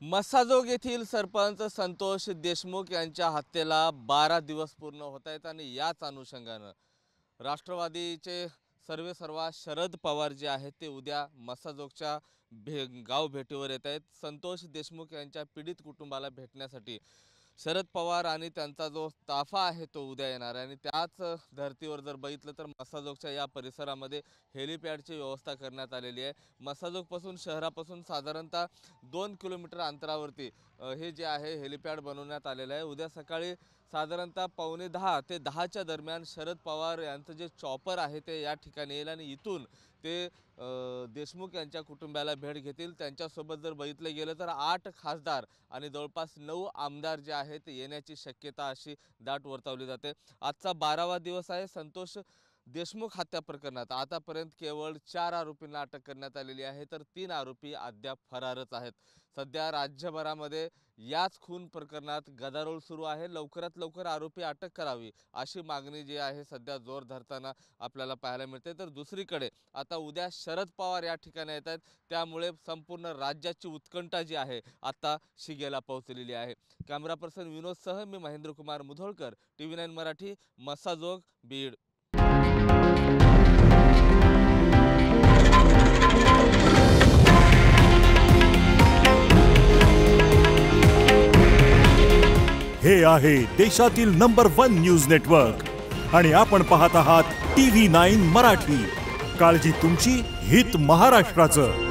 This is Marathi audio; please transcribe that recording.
मस्साजोग येथील सरपंच संतोष देशमुख यांच्या हत्येला 12 दिवस पूर्ण होत आहेत आणि याच अनुषंगाने राष्ट्रवादीचे सर्वेसर्वा शरद पवार जे आहेत ते उद्या मस्साजोगच्या गाव भेटीवर येत आहेत। संतोष देशमुख यांच्या पीडित कुटुंबाला भेटण्यासाठी शरद पवार आणि त्यांचा जो ताफा आहे तो उद्या येणार आहे आणि त्याच धर्तीवर जर बघितलं तर मस्साजोगच्या या परिसरामध्ये हेलिपॅडची व्यवस्था करण्यात आलेली आहे। मस्साजोगपासून शहरापासून साधारणतः 2 किलोमीटर अंतरावरती हे जे आहे हेलिपॅड बनवण्यात आलेलं आहे। उद्या सकाळी साधारणतः 9:45 ते 10च्या दरम्यान शरद पवार यांचं जे चॉपर आहे ते या ठिकाणी येईल आणि इथून ते देशमुख यांच्या कुटुंबाला भेट घेतील। त्यांच्यासोबत जर बघितले गेलं तर 8 खासदार आणि जवळपास 9 आमदार जे आहेत येण्याची शक्यता अशी दाट वर्तवली जाते। आजचा 12वा दिवस आहे। संतोष देशमुख हत्या प्रकरणात आतापर्यंत केवळ 4 आरोपींना अटक करण्यात आलेली आहे तर 3 आरोपी अद्याप फरारच आहेत। सध्या राज्यभरामध्ये याच खून प्रकरणात गदारोळ सुरू आहे। लवकरात लवकर आरोपी अटक करावी अशी मागणी जी आहे सध्या जोर धरताना आपल्याला पाहायला मिळते। तर दुसरीकडे आता उद्या शरद पवार या ठिकाणी येत आहेत, त्यामुळे संपूर्ण राज्याची उत्कंठा जी आहे आता शिगेला पोहोचलेली आहे। कॅमेरा पर्सन विनोद सह मी महेंद्र कुमार मुधोळकर, TV9 मराठी, मस्साजोग, बीड। हे आहे देशातील नंबर 1 न्यूज नेटवर्क आणि आपण पाहत आहात TV9 मराठी। काळजी तुमची, हित महाराष्ट्राचं।